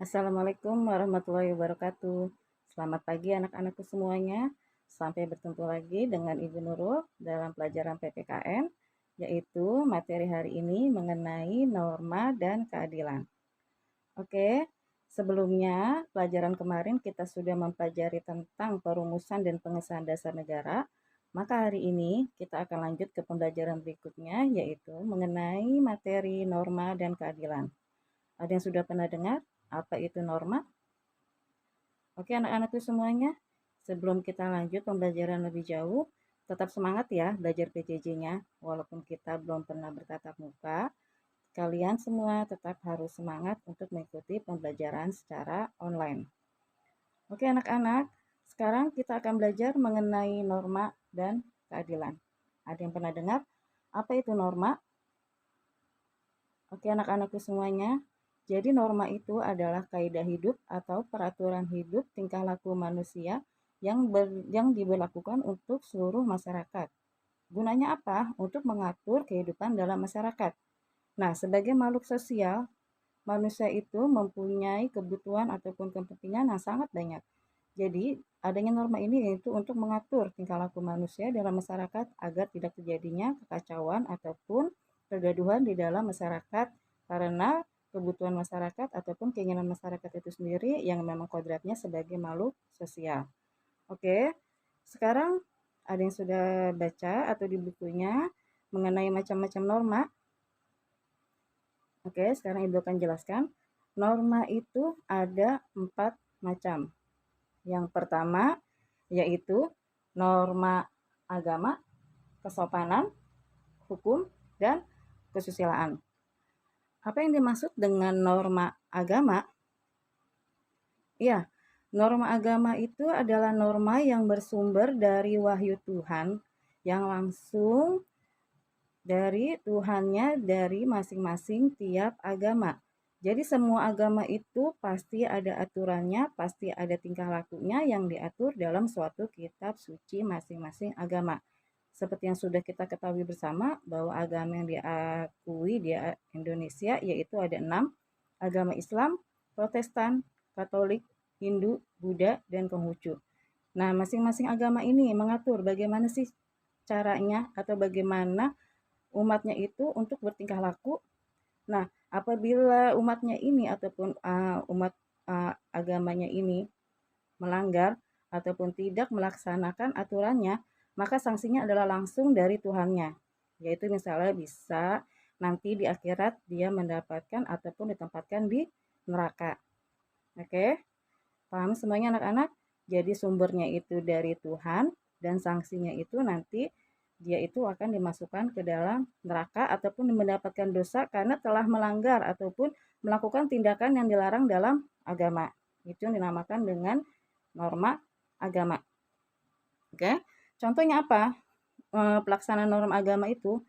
Assalamualaikum warahmatullahi wabarakatuh. Selamat pagi anak-anakku semuanya. Sampai bertemu lagi dengan Ibu Nurul dalam pelajaran PPKN, yaitu materi hari ini mengenai norma dan keadilan. Oke, sebelumnya pelajaran kemarin kita sudah mempelajari tentang perumusan dan pengesahan dasar negara. Maka hari ini kita akan lanjut ke pembelajaran berikutnya, yaitu mengenai materi norma dan keadilan. Ada yang sudah pernah dengar apa itu norma? Oke anak-anakku semuanya, sebelum kita lanjut pembelajaran lebih jauh, tetap semangat ya belajar PJJ-nya. Walaupun kita belum pernah bertatap muka, kalian semua tetap harus semangat untuk mengikuti pembelajaran secara online. Oke anak-anak, sekarang kita akan belajar mengenai norma dan keadilan. Ada yang pernah dengar apa itu norma? Oke anak-anakku semuanya, jadi norma itu adalah kaidah hidup atau peraturan hidup tingkah laku manusia yang diberlakukan untuk seluruh masyarakat. Gunanya apa? Untuk mengatur kehidupan dalam masyarakat. Nah, sebagai makhluk sosial, manusia itu mempunyai kebutuhan ataupun kepentingan yang sangat banyak. Jadi, adanya norma ini yaitu untuk mengatur tingkah laku manusia dalam masyarakat agar tidak terjadinya kekacauan ataupun kegaduhan di dalam masyarakat karena kebutuhan masyarakat ataupun keinginan masyarakat itu sendiri yang memang kodratnya sebagai makhluk sosial. Oke, sekarang ada yang sudah baca atau di bukunya mengenai macam-macam norma. Oke, sekarang Ibu akan jelaskan. Norma itu ada 4 macam. Yang pertama yaitu norma agama, kesopanan, hukum, dan kesusilaan. Apa yang dimaksud dengan norma agama? Ya, norma agama itu adalah norma yang bersumber dari wahyu Tuhan yang langsung dari Tuhannya dari masing-masing tiap agama. Jadi semua agama itu pasti ada aturannya, pasti ada tingkah lakunya yang diatur dalam suatu kitab suci masing-masing agama. Seperti yang sudah kita ketahui bersama bahwa agama yang diakui di Indonesia yaitu ada 6, agama Islam, Protestan, Katolik, Hindu, Buddha, dan Konghucu. Nah, masing-masing agama ini mengatur bagaimana sih caranya atau bagaimana umatnya itu untuk bertingkah laku. Nah, apabila umatnya ini ataupun umat agamanya ini melanggar ataupun tidak melaksanakan aturannya, maka sanksinya adalah langsung dari Tuhannya. Yaitu misalnya bisa nanti di akhirat dia mendapatkan ataupun ditempatkan di neraka. Oke, paham semuanya anak-anak? Jadi sumbernya itu dari Tuhan dan sanksinya itu nanti dia itu akan dimasukkan ke dalam neraka ataupun mendapatkan dosa karena telah melanggar ataupun melakukan tindakan yang dilarang dalam agama. Itu yang dinamakan dengan norma agama. Oke, contohnya apa? Pelaksanaan norma agama itu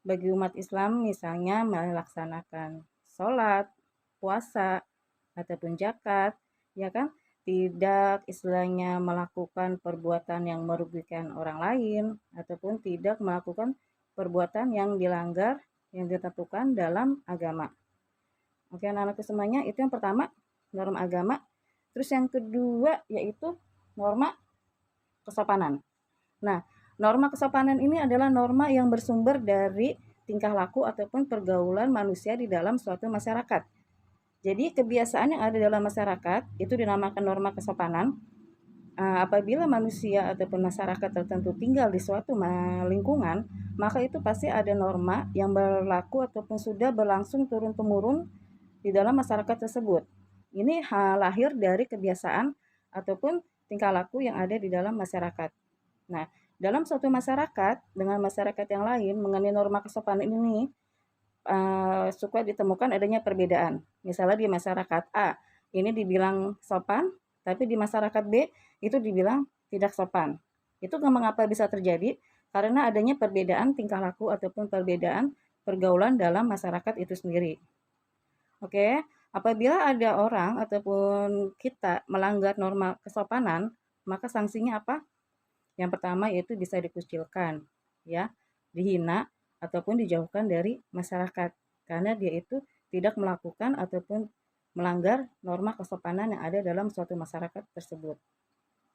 bagi umat Islam misalnya melaksanakan sholat, puasa, ataupun zakat, ya kan? Tidak istilahnya melakukan perbuatan yang merugikan orang lain ataupun tidak melakukan perbuatan yang dilanggar yang ditentukan dalam agama. Oke, anak-anakku semuanya, itu yang pertama, norma agama. Terus yang kedua yaitu norma kesopanan. Nah, norma kesopanan ini adalah norma yang bersumber dari tingkah laku ataupun pergaulan manusia di dalam suatu masyarakat. Jadi kebiasaan yang ada dalam masyarakat itu dinamakan norma kesopanan. Apabila manusia ataupun masyarakat tertentu tinggal di suatu lingkungan, maka itu pasti ada norma yang berlaku ataupun sudah berlangsung turun-temurun di dalam masyarakat tersebut. Ini lahir dari kebiasaan ataupun tingkah laku yang ada di dalam masyarakat. Nah, dalam suatu masyarakat dengan masyarakat yang lain mengenai norma kesopanan ini suka ditemukan adanya perbedaan. Misalnya di masyarakat A ini dibilang sopan, tapi di masyarakat B itu dibilang tidak sopan. Itu mengapa bisa terjadi? Karena adanya perbedaan tingkah laku ataupun perbedaan pergaulan dalam masyarakat itu sendiri. Oke, apabila ada orang ataupun kita melanggar norma kesopanan, maka sanksinya apa? Yang pertama yaitu bisa dikucilkan, ya, dihina ataupun dijauhkan dari masyarakat karena dia itu tidak melakukan ataupun melanggar norma kesopanan yang ada dalam suatu masyarakat tersebut.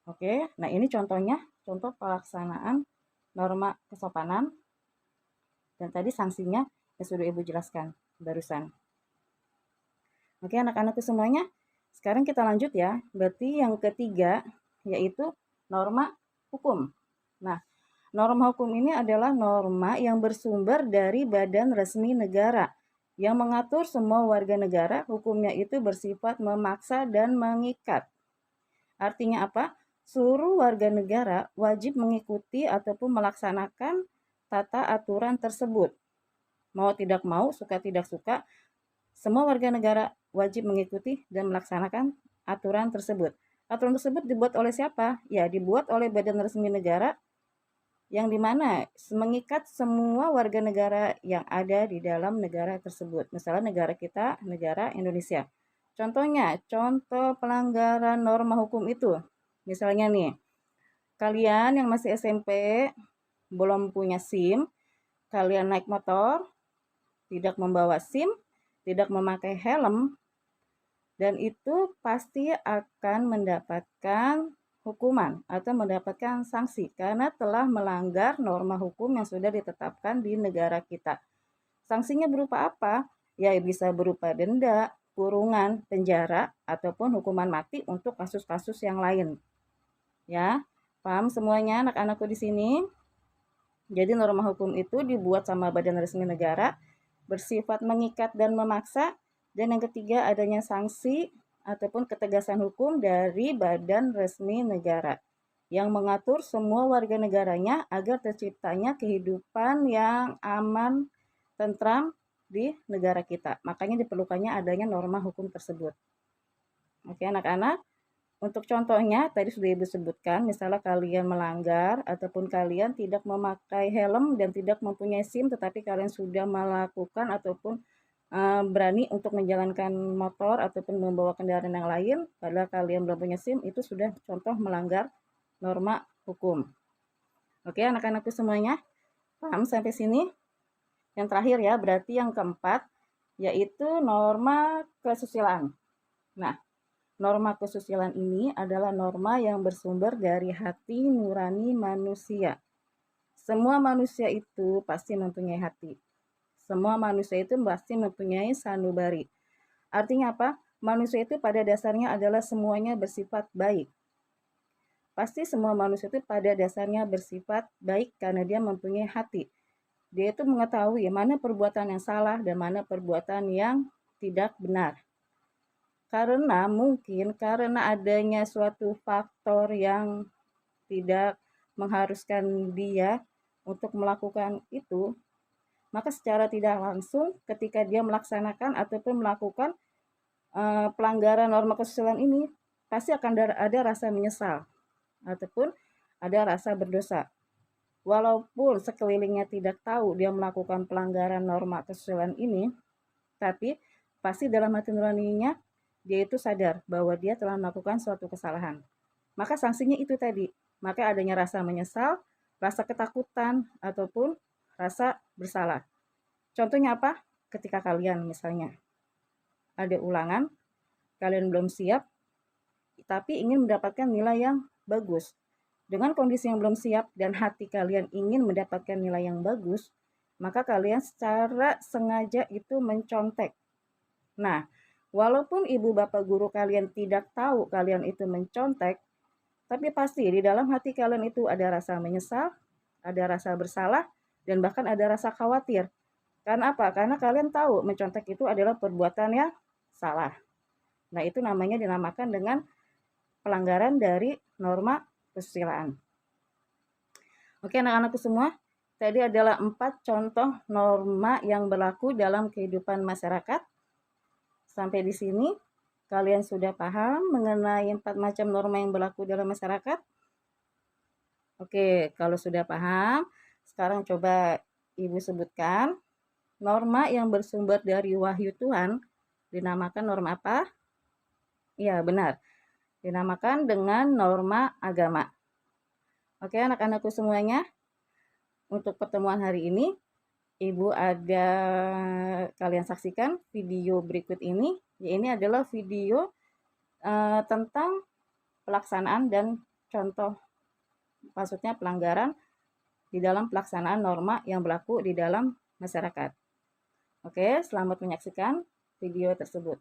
Oke, nah ini contohnya, contoh pelaksanaan norma kesopanan dan tadi sanksinya yang sudah Ibu jelaskan barusan. Oke, anak-anakku semuanya, sekarang kita lanjut ya. Berarti yang ketiga yaitu norma hukum. Nah, norma hukum ini adalah norma yang bersumber dari badan resmi negara yang mengatur semua warga negara. Hukumnya itu bersifat memaksa dan mengikat. Artinya apa? Seluruh warga negara wajib mengikuti ataupun melaksanakan tata aturan tersebut. Mau tidak mau, suka tidak suka, semua warga negara wajib mengikuti dan melaksanakan aturan tersebut. Aturan tersebut dibuat oleh siapa? Ya, dibuat oleh badan resmi negara yang dimana mengikat semua warga negara yang ada di dalam negara tersebut. Misalnya negara kita, negara Indonesia. Contohnya, contoh pelanggaran norma hukum itu. Misalnya nih, kalian yang masih SMP, belum punya SIM, kalian naik motor, tidak membawa SIM, tidak memakai helm, dan itu pasti akan mendapatkan hukuman atau mendapatkan sanksi karena telah melanggar norma hukum yang sudah ditetapkan di negara kita. Sanksinya berupa apa? Ya bisa berupa denda, kurungan, penjara, ataupun hukuman mati untuk kasus-kasus yang lain. Ya, paham semuanya anak-anakku di sini? Jadi norma hukum itu dibuat sama badan resmi negara, bersifat mengikat dan memaksa, dan yang ketiga adanya sanksi ataupun ketegasan hukum dari badan resmi negara yang mengatur semua warga negaranya agar terciptanya kehidupan yang aman, tentram di negara kita. Makanya diperlukannya adanya norma hukum tersebut. Oke anak-anak, untuk contohnya tadi sudah Ibu sebutkan, misalnya kalian melanggar ataupun kalian tidak memakai helm dan tidak mempunyai SIM tetapi kalian sudah melakukan ataupun berani untuk menjalankan motor ataupun membawa kendaraan yang lain padahal kalian belum punya SIM, itu sudah contoh melanggar norma hukum. Oke anak-anakku semuanya, paham sampai sini? Yang terakhir ya, berarti yang keempat yaitu norma kesusilaan. Nah, norma kesusilaan ini adalah norma yang bersumber dari hati nurani manusia. Semua manusia itu pasti mempunyai hati. Semua manusia itu pasti mempunyai sanubari. Artinya apa? Manusia itu pada dasarnya adalah semuanya bersifat baik. Pasti semua manusia itu pada dasarnya bersifat baik karena dia mempunyai hati. Dia itu mengetahui mana perbuatan yang salah dan mana perbuatan yang tidak benar. Karena mungkin karena adanya suatu faktor yang tidak mengharuskan dia untuk melakukan itu, maka secara tidak langsung ketika dia melaksanakan ataupun melakukan pelanggaran norma kesusilaan ini, pasti akan ada rasa menyesal ataupun ada rasa berdosa. Walaupun sekelilingnya tidak tahu dia melakukan pelanggaran norma kesusilaan ini, tapi pasti dalam hati nuraninya dia itu sadar bahwa dia telah melakukan suatu kesalahan. Maka sanksinya itu tadi, maka adanya rasa menyesal, rasa ketakutan, ataupun rasa bersalah. Contohnya apa? Ketika kalian misalnya ada ulangan, kalian belum siap, tapi ingin mendapatkan nilai yang bagus. Dengan kondisi yang belum siap dan hati kalian ingin mendapatkan nilai yang bagus, maka kalian secara sengaja itu mencontek. Nah, walaupun ibu bapak guru kalian tidak tahu kalian itu mencontek, tapi pasti di dalam hati kalian itu ada rasa menyesal, ada rasa bersalah, dan bahkan ada rasa khawatir. Karena apa? Karena kalian tahu mencontek itu adalah perbuatan yang salah. Nah, itu namanya dinamakan dengan pelanggaran dari norma kesusilaan. Oke, anak-anakku semua, tadi adalah 4 contoh norma yang berlaku dalam kehidupan masyarakat. Sampai di sini, kalian sudah paham mengenai 4 macam norma yang berlaku dalam masyarakat? Oke, kalau sudah paham, sekarang coba Ibu sebutkan norma yang bersumber dari wahyu Tuhan dinamakan norma apa? Iya, benar. Dinamakan dengan norma agama. Oke, anak-anakku semuanya, untuk pertemuan hari ini, Ibu ada kalian saksikan video berikut ini. Ya, ini adalah video tentang pelaksanaan dan contoh, maksudnya pelanggaran di dalam pelaksanaan norma yang berlaku di dalam masyarakat. Oke, selamat menyaksikan video tersebut.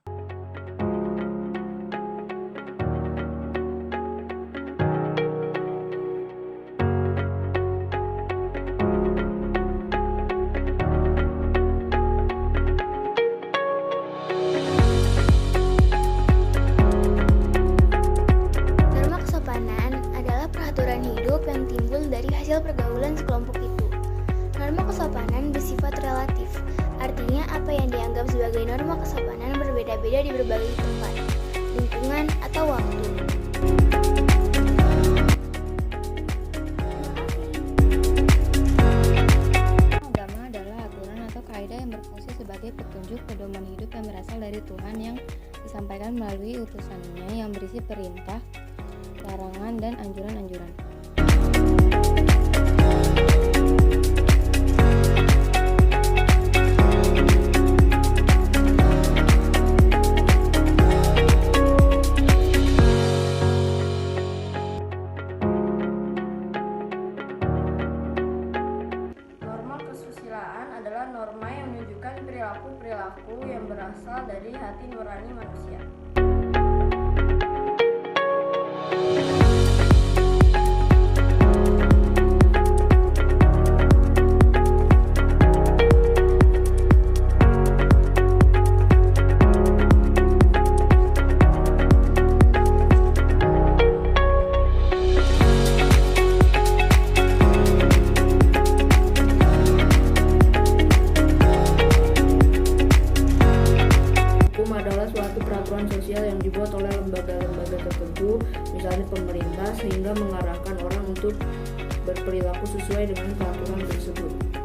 Norma kesopanan adalah peraturan hidup yang timbul dari hasil pergaulan sekelompok itu. Norma kesopanan bersifat relatif, artinya apa yang dianggap sebagai norma kesopanan berbeda-beda di berbagai tempat, lingkungan, atau waktu. Agama adalah aturan atau kaidah yang berfungsi sebagai petunjuk pedoman hidup yang berasal dari Tuhan yang disampaikan melalui utusannya yang berisi perintah, larangan, dan anjuran-anjuran. Norma kesusilaan adalah norma yang menunjukkan perilaku-perilaku yang berasal dari hati nurani manusia. Hukum adalah suatu peraturan sosial yang dibuat oleh lembaga-lembaga tertentu, misalnya pemerintah, sehingga mengarahkan orang untuk berperilaku sesuai dengan peraturan tersebut.